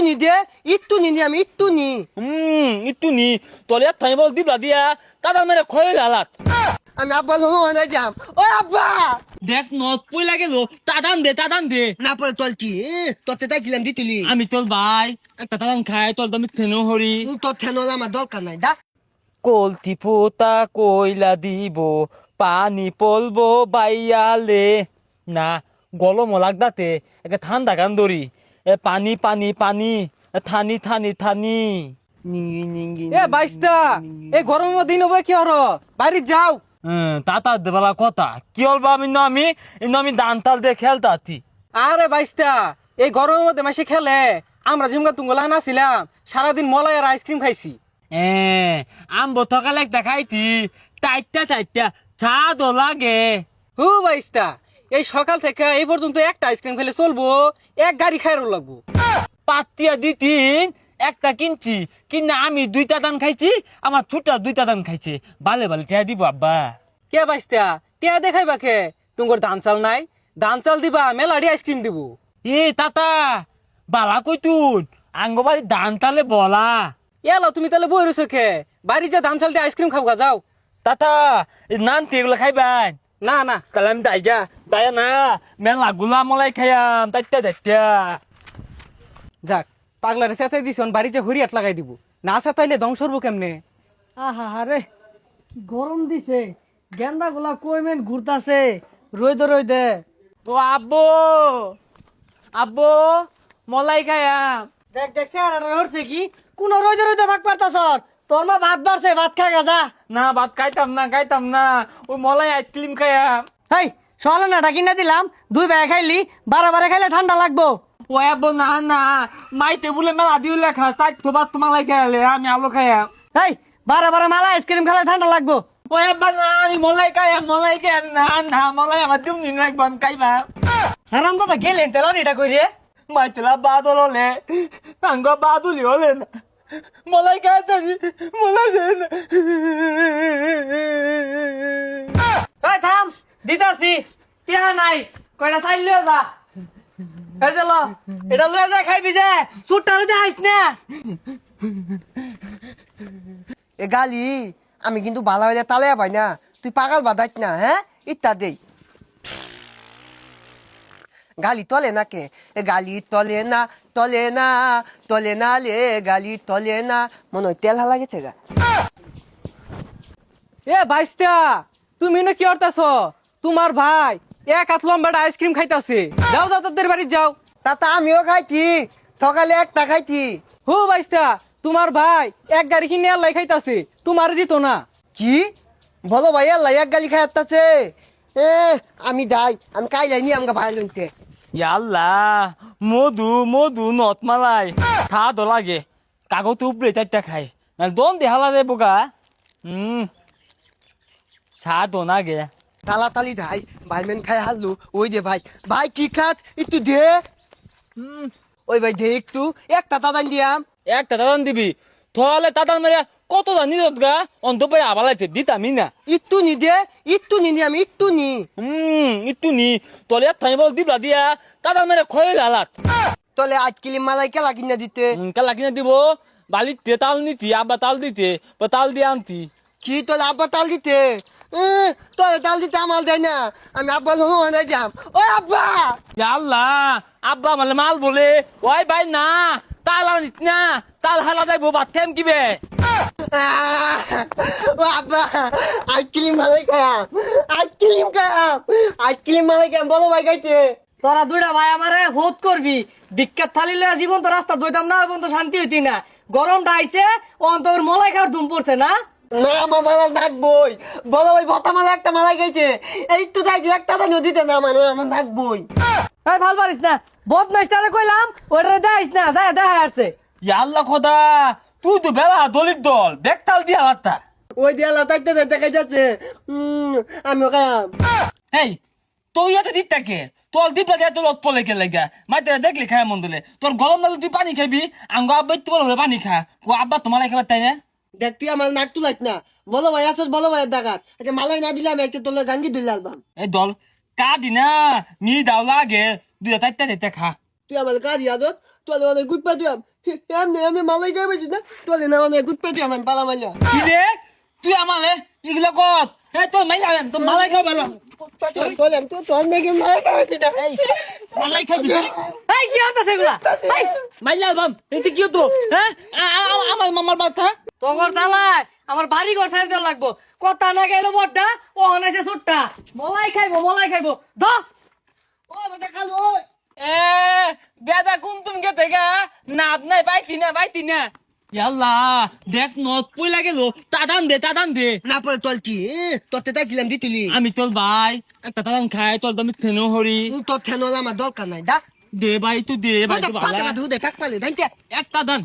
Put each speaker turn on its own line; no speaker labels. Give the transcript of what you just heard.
নি দে ইট্টু নি আমি ইট্টু নি
একটু নি তোলে থাই বল দিবলা দিয়া তাদের মেরে খয়ে লালাত
আমি আব্বা লোক না যাম ও আব্বা
দেখ নত পই লাগে লো তাদান দে
না পরে তোর কি তোতে তাইছিলাম দিতুলি
আমি তোর ভাই একটা তাদান খাই তোর দামি থেনো হরি
তোর ঠেনো আমার দরকার নাই দা
কলতি পোতা কইলা দিব পানি পলবো বাইয়ালে না গলম লাগদাতে একটা ঠান্ডা গান ধরি পানি পানি পানি থানি থানি থানি
নিঙ্গি নিঙ্গি
এ বাইস্তা এই গরমের দিন হবে কি হর বাড়ি যাও
তাতা দেবালা কথা কি হলবা আমি দান তাল দিয়ে খেলতাতি
আরে বাইস্তা এই গরমের মধ্যে মাসে খেলে আমরা ঝিমকা তুঙ্গলা নাছিলাম সারাদিন মলাই আর আইসক্রিম খাইছি
আম্ব থকালে একটা খাইতি চারটা চা দো লাগে
হু বাইস্তা এই সকাল থেকে এই পর্যন্ত একটা আইসক্রিম খেলে চলবো এক গাড়ি খাইরও লাগবো
পাতিয়া দিতিন একটা কিনছি কিনা আমি দুইটা দান খাইছি আমার ছোট দুইটা দান খাইছে বালে বালে টিয়া দিব আব্বা
কে বাইস্তা টিয়া দেখাই বাকে তুঙ্গর ধান চাল নাই ধান চাল দিবা মেলাডি আইসক্রিম দিব
তাতা বালা কইতুন আঙ্গবাড়ি দান তালে বলা
এলো তুমি তাহলে বই রয়েছো খে বাড়ি যা ধান চাল দিয়ে আইসক্রিম খাওয়া যাও
তাতা নান এগুলো খাইবেন
না না
তাহলে আমি দায়া না মেলা গুলা মলাই খাইয়াম তাইতা
যাক পাগলারে সেতাই দিছ বাড়ি যে হরিয়াট লাগাই দিব না সেতাইলে ধ্বংস হবো কেমনে
আহা হারে কি গরম দিছে গেন্দা গুলা কইমেন ঘুরতাছে রই দে
ও আব্বো মলাই খাইয়াম
দেখ দেখ চেহারাটা হচ্ছে কি কোন রই দে ভাগ পারতাছ তোর মা ভাত বাড়ছে ভাত খা গাজা
না ভাত খাইতাম না ওই মলাই আইসক্রিম খাইয়াম
হেই সকালে না কিনা দিলাম দুই বেলা খাইলি বারে খাইলে ঠান্ডা লাগবো
ও আব্বো না মাই টেবুলে মেলা দিও লেখা তাই তো ভাত তোমালাই খাইলে আমি আলো খাইয়াম
হেই বারে মালা আইসক্রিম খেলে ঠান্ডা লাগবো
ও আব্বা না আমি মলাই খাইয়াম না মলাই আমার দিম নি লাগবো আমি খাইবা
হারাম দাদা গেলেন তেলান এটা কই রে
মাই তেলা বাদল হলে আঙ্গ বাদুলি হলে না মলাই খাইতাছি মলাই দেয় না
এই থাম দিতাছি টিয়া নাই কয়টা চাইল লিও যা এই যে ল এটা লয়ে যা খাইবি যে সুটটা লইতে আইস না
এ গালি আমি কিন্তু ভালো হইলে তালে পাই না তুই পাগল বাদাইত না হ্যাঁ ইত্যা দেই গালি তলে না কে এ গালি তলে না লে গালি তলে না মনে হয় তেল হালা গেছে গা
এ বাইস্তা তুমি না কি করতেছ তোমার ভাই এক হাত লম্বাটা আইসক্রিম খাইতাছে যাও তাদের বাড়ি যাও
তাতা আমিও খাইছি সকালে একটা খাইছি
হু বাইস্তা তোমার ভাই এক গাড়ি কিনে আল্লাহ খাইতাছে তোমার দিত না
কি বলো ভাই আল্লাহ এক গালি খাই আসতেছে এ আমি যাই আমি কাইলাই নি আমাকে ভাই লইতে
ইয়াল্লা মধু নত মালাই খা দো লাগে কাগজ উপরে চারটা খাই না দন দেহালা রে বোকা চা দো না গে
তালি ভাই ভাই মেন খাই হারলু ওই দে ভাই কি খাত একটু দে ওই ভাই দে একটু একটা তাদান দিয়াম
একটা দাদান দিবি তাহলে তাতান মেরে কত দান নিত গা অন্তপরে আবালাইতে দিতামি না
একটু নি আমি একটু নি
একটু নি তোলে থাই বল দিবলা দিয়া তাতান মেরে খয়ে লালাত
তলে আজ কিলি মালাই কেলা কিনা দিতে
কালা কিনা দিব বালিতে তাল নিতি আব্বা তাল দিতে বা তাল দিয়ে আনতি
কি তোলে আব্বা তাল দিতে তোলে তাল দিতে আমার দেয় না আমি আব্বা লোক না যাম ও আব্বা
আল্লাহ আব্বা মানে মাল বলে ওই ভাই না তাল আনিস না তাল হালা যাইবো ভাত খাইম কিবে
ও আব্বা আইসক্রিম মালাই খাম আইসক্রিম মালাই খাম বলো ভাই খাইতে
তোরা দুইটা ভাই আমারে ভোট করবি বিখ্যাত থালি লয়ে জীবন তো রাস্তা দইতাম না এবং তো শান্তি হইতি না গরমটা আইছে অন্তর মলাই খাওয়ার ধুম পড়ছে না
না আমার মালা ডাকবই বলো ভাই ভতা মালা একটা মালাই খাইছে এই তো তাই একটা তো নদীতে না মানে আমার ডাকবই
এই ভাল পারিস না বদমাইস্টারে কইলাম ওটা দেখাইস না যায় দেখা আসছে
আল্লাহ খোদা তুই তো বেলা দলিত দল বেক তাল দিয়া হাতটা
ওই দেয়ালা তাইতে দেখাই যাচ্ছে আমিও খাম
এই তুই এত দিকটাকে তোর দিপলা দিয়ে তোর পলে কে লাগা মাইতে দেখলি খায় মন দিলে তোর গরম লাগলে তুই পানি খাবি আঙ্গ আব্বা তো বলে পানি খা ও আব্বা তোমার খাবার তাই না
দেখ তুই আমার নাক তুলাইস না বলো ভাই আসছ বলো ভাই ডাকাত একটা মালাই না দিলাম একটা তোলে গাঙ্গি দিল আলবাম
এই দল কা দিনা নি দাও লাগে দুইটা তাইতে খা
তুই আমার কাজ ইয়াদত তোলে অনেক গুড পাঠিয়াম এমনি আমি মালাই গায়ে বেছি না তোলে না অনেক গুড পাঠিয়াম আমি পালা মাইলা
কি রে তুই আমালে এগুলো কর তোর মাইলাম তোর মালাই খাও ভালো
পাঠিয়াম তোলে তো তোর নাকি মালাই গায়ে বেছি না
মালাই খাবি
এই কি হতাছে এগুলা এই
মাইলা বাম এতে কি হতো হ্যাঁ আমার মামার মাথা
তগর দালাই আমার বাড়ি ঘর সাইড দেওয়া লাগবো কথা না গেল বড়টা ও হনাইছে ছোটটা মলাই খাইবো ধ
ও বেটা খালো
এ বেদা কোন তুমি কে থেকে না নাই বাইতি না ইয়াল্লা দেখ নদ পইলা গেল তাদান দে
না পরে তোল কি তোতে তাইছিলাম দিতুলি
আমি তোর ভাই একটা তাদান খাই তোর দামি থেনো হরি
তোর থেনল আমার দরকার নাই দা
দে ভাই তুই দে ভাই
পাকা
ভালো
পাকা ধুদে কাক পালে দাইতে
একটা দান